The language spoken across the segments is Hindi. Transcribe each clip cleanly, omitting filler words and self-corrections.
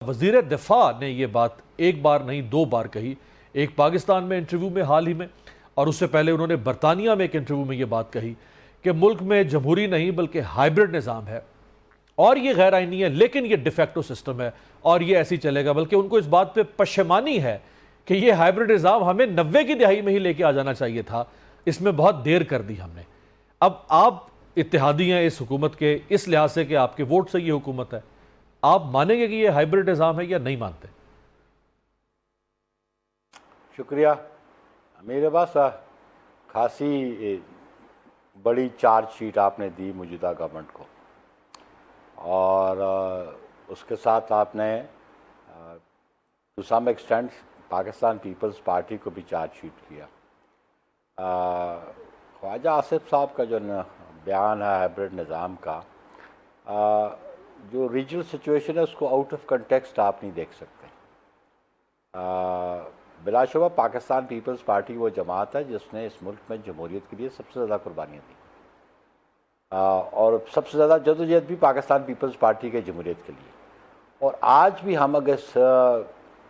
वज़ीर दिफा ने यह बात एक बार नहीं दो बार कही। एक पाकिस्तान में इंटरव्यू में हाल ही में, और उससे पहले उन्होंने बरतानिया में एक इंटरव्यू में यह बात कही कि मुल्क में जमहूरी नहीं बल्कि हाइब्रिड निज़ाम है और ये गैर आइनी है, लेकिन ये डिफेक्टो सिस्टम है और ये ऐसे ही चलेगा। बल्कि उनको इस बात पर पशेमानी है कि ये हाइब्रिड निज़ाम हमें 90 की दहाई में ही लेके आ जाना चाहिए था, इसमें बहुत देर कर दी हमने। अब आप इत्तेहादी हैं इस हुकूमत के, इस लिहाज से कि आपके वोट से ये हुकूमत है, आप मानेंगे कि ये हाइब्रिड निज़ाम है या नहीं मानते? शुक्रिया। मेरे पास खासी बड़ी चार्जशीट आपने दी मौजूदा गवर्नमेंट को, और उसके साथ आपने to some extent Pakistan Peoples Party को भी चार्जशीट किया। ख्वाजा आसिफ साहब का जो बयान है हाइब्रिड निज़ाम का, जो रीजनल सिचुएशन है उसको आउट ऑफ कंटेक्स्ट आप नहीं देख सकते। बिलाशुबा पाकिस्तान पीपल्स पार्टी वो जमात है जिसने इस मुल्क में जमहूरियत के लिए सबसे ज़्यादा कुर्बानियाँ दी, और सबसे ज़्यादा जदोजहद भी पाकिस्तान पीपल्स पार्टी के जमहूरियत के लिए। और आज भी हम अगर इस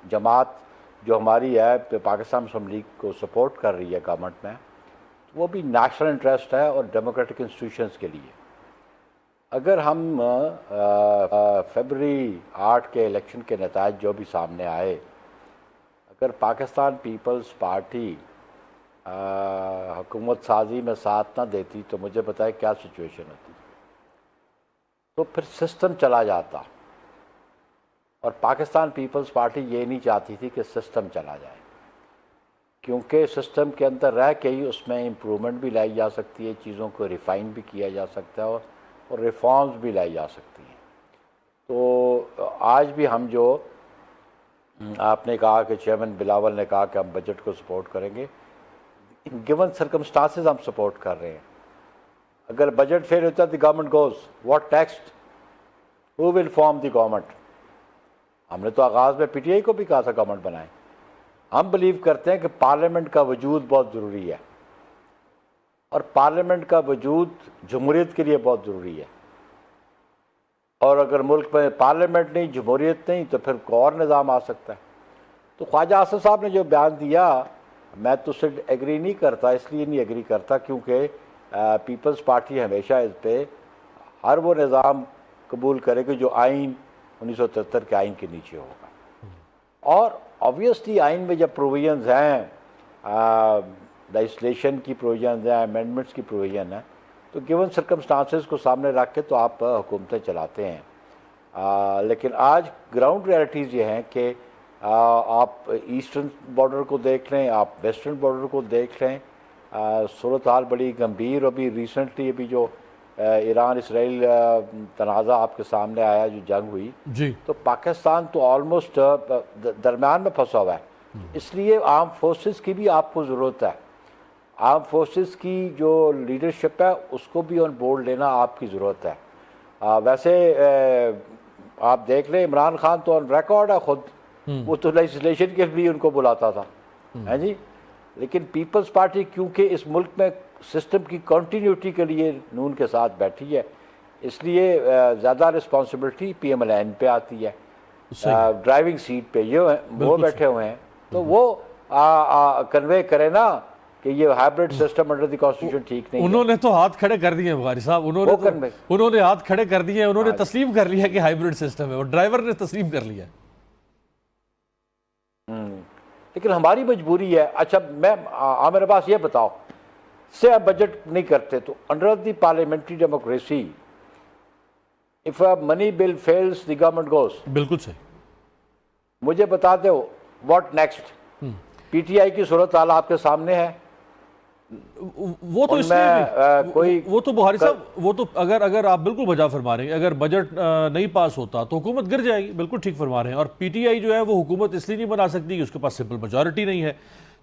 जमात जो हमारी है पाकिस्तान मुस्लिम लीग को सपोर्ट कर रही है गवर्नमेंट में, वो भी नेशनल इंटरेस्ट है और डेमोक्रेटिक इंस्टीट्यूशंस के लिए। अगर हम फरवरी 8 के इलेक्शन के नतायज जो भी सामने आए, अगर पाकिस्तान पीपल्स पार्टी हुकूमत साजी में साथ ना देती तो मुझे बताए क्या सिचुएशन होती। तो फिर सिस्टम चला जाता, और पाकिस्तान पीपल्स पार्टी ये नहीं चाहती थी कि सिस्टम चला जाए, क्योंकि सिस्टम के अंदर रह के ही उसमें इम्प्रूवमेंट भी लाई जा सकती है, चीज़ों को रिफ़ाइन भी किया जा सकता है और रिफॉर्म्स भी लाई जा सकती हैं। तो आज भी हम जो आपने कहा कि चेयरमैन बिलावल ने कहा कि हम बजट को सपोर्ट करेंगे, इन गिवन सर्कमस्टांसेस हम सपोर्ट कर रहे हैं। अगर बजट फेल होता है the government goes what next, who will form the government. हमने तो आगाज़ में पीटीआई को भी कहा था गवर्नमेंट बनाएं। हम बिलीव करते हैं कि पार्लियामेंट का वजूद बहुत ज़रूरी है, और पार्लियामेंट का वजूद जमहूरियत के लिए बहुत ज़रूरी है। और अगर मुल्क में पार्लियामेंट नहीं, जमहूरियत नहीं, तो फिर कोई और निज़ाम आ सकता है। तो ख्वाजा आसिफ साहब ने जो बयान दिया, मैं तो उससे एग्री नहीं करता। इसलिए नहीं एग्री करता क्योंकि पीपल्स पार्टी हमेशा इस पर हर वो निज़ाम कबूल करेगी जो आइन 1973 के आइन के नीचे होगा। और ऑब्वियसली आइन में जब प्रोविजंस हैं, लेजिस्लेशन की प्रोविजन है, अमेंडमेंट्स की प्रोविजन है, तो गिवन सर्कमस्टांसेस को सामने रख के तो आप हुकूमतें चलाते हैं। लेकिन आज ग्राउंड रियलिटीज़ ये हैं कि आप ईस्टर्न बॉर्डर को देख लें, आप वेस्टर्न बॉर्डर को देख लें, सूरत हाल बड़ी गंभीर। अभी रिसेंटली अभी जो ईरान इसराइल तनाज़ा आपके सामने आया, जो जंग हुई जी, तो पाकिस्तान तो ऑलमोस्ट दरमियान में फंसा हुआ है। इसलिए आर्म फोर्सेस की भी आपको ज़रूरत है। आर्म फोर्सेस की जो लीडरशिप है उसको भी ऑन बोर्ड लेना आपकी ज़रूरत है। वैसे आप देख लें, इमरान खान तो ऑन रिकॉर्ड है खुद, वो तो लेजिस्लेशन के लिए उनको बुलाता था, है जी। लेकिन पीपल्स पार्टी क्योंकि इस मुल्क में सिस्टम की कंटिन्यूटी के लिए नून के साथ बैठी है, इसलिए ज़्यादा रिस्पॉन्सिबिलिटी PMLN पे आती है। ड्राइविंग सीट पे ये वो बैठे हुए हैं, तो वो कन्वे करे ना कि ये hybrid system under the constitution ठीक नहीं। उन्होंने तो हाथ खड़े कर दिए बुखारी साहब, उन्होंने हाथ खड़े कर दिए, उन्होंने तस्लीम कर लिया कि हाइब्रिड सिस्टम है, और ड्राइवर ने तस्लीम कर लिया। लेकिन हमारी मजबूरी है। अच्छा, मैं मेरे पास ये बताओ, से आप बजट नहीं करते तो under the parliamentary democracy if a money bill fails the government goes. बिल्कुल सही। मुझे बता दो व्हाट नेक्स्ट। पीटीआई की सूरत हाल आपके सामने है। वो तो इसमें वो तो बुखारी साहब, वो तो अगर आप बिल्कुल बजा फरमा रहे हैं, अगर बजट नहीं पास होता तो हुकूमत गिर जाएगी, बिल्कुल ठीक फरमा रहे हैं। और पीटीआई जो है वो हुकूमत इसलिए नहीं बना सकती कि उसके पास सिंपल मेजॉरिटी नहीं है,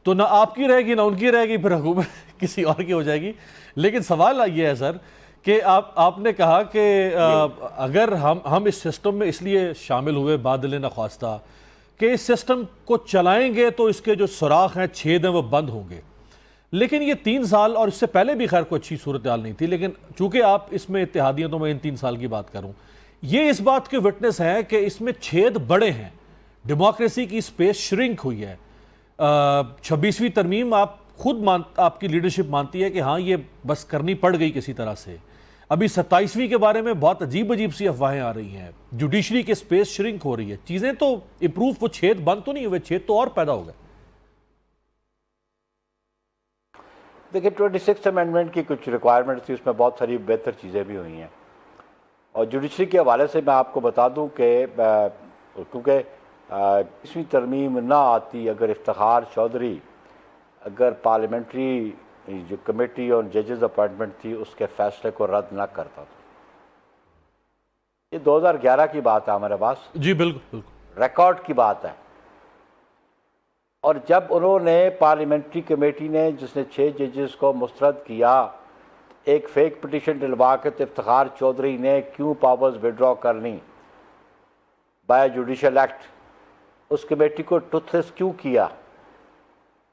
तो ना आपकी रहेगी ना उनकी रहेगी, फिर हुकूमत किसी और की हो जाएगी। लेकिन सवाल ये है सर कि आपने कहा कि अगर हम इस सिस्टम में इसलिए शामिल हुए बादल नख्वास्ता कि इस सिस्टम को चलाएंगे तो इसके जो सुराख हैं, छेद हैं, वो बंद होंगे। लेकिन ये 3 साल और इससे पहले भी खैर कोई अच्छी सूरत हाल नहीं थी, लेकिन चूंकि आप इसमें इत्तेहादी हैं तो मैं इन 3 साल की बात करूं, ये इस बात के विटनेस हैं कि इसमें छेद बड़े हैं, डेमोक्रेसी की स्पेस श्रिंक हुई है। 26वीं तरमीम आप खुद आपकी लीडरशिप मानती है कि हाँ ये बस करनी पड़ गई किसी तरह से। अभी 27वीं के बारे में बहुत अजीब अजीब सी अफवाहें आ रही हैं, जुडिशरी की स्पेस श्रिंक हो रही है, चीजें तो इंप्रूव, वो छेद बंद तो नहीं हुए, छेद तो और पैदा हो गए। देखिए 26th अमेंडमेंट की कुछ रिक्वायरमेंट थी, उसमें बहुत सारी बेहतर चीज़ें भी हुई हैं। और जुडिशरी के हवाले से मैं आपको बता दूं कि क्योंकि 20वीं तरमीम ना आती अगर इफ्तिखार चौधरी अगर पार्लियामेंट्री जो कमेटी और जजेस अपॉइंटमेंट थी उसके फैसले को रद्द ना करता तो ये 2011 की बात है हमारे पास। जी बिल्कुल, रिकॉर्ड की बात है। और जब उन्होंने पार्लियामेंट्री कमेटी ने जिसने 6 जजेस को मुस्तरद किया, एक फेक पिटीशन दिलवा के इफ्तिखार चौधरी ने क्यों पावर्स विड्रॉ करनी बाय जुडिशल एक्ट, उस कमेटी को टूथलेस क्यों किया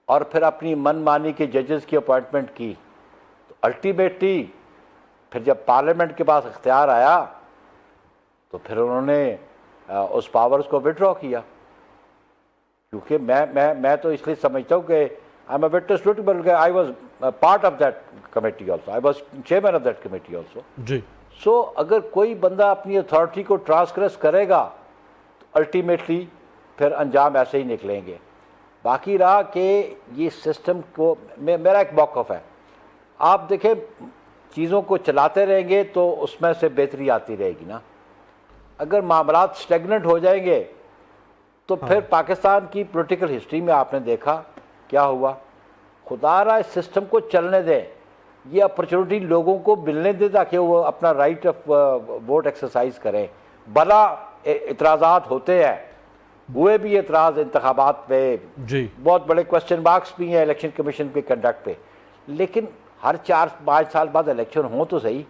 और फिर अपनी मनमानी के जजेस की अपॉइंटमेंट की, तो अल्टीमेटली फिर जब पार्लियामेंट के पास इख्तियार आया तो फिर उन्होंने उस पावर्स को विड्रॉ किया। क्योंकि मैं तो इसलिए समझता हूँ कि I am a witness to it, बल्कि I was part of that committee also, I was chairman of that committee also जी। सो अगर कोई बंदा अपनी अथॉरिटी को ट्रांसग्रेस करेगा तो अल्टीमेटली फिर अंजाम ऐसे ही निकलेंगे। बाकी रहा कि ये सिस्टम को मेरा एक मौक़िफ़ है, आप देखें चीज़ों को चलाते रहेंगे तो उसमें से बेहतरी आती रहेगी ना। अगर मामलात स्टेगनेंट हो जाएंगे तो फिर पाकिस्तान की पॉलिटिकल हिस्ट्री में आपने देखा क्या हुआ। खुदारा इस सिस्टम को चलने दें, ये अपॉर्चुनिटी लोगों को मिलने दें ताकि वो अपना राइट ऑफ वोट एक्सरसाइज करें। भला इतराज़ात होते हैं, हुए भी एतराज़ इंतखाबात पे जी, बहुत बड़े क्वेश्चन मार्क्स भी हैं इलेक्शन कमीशन के कंडक्ट पे, लेकिन हर 4-5 साल बाद इलेक्शन हो तो सही।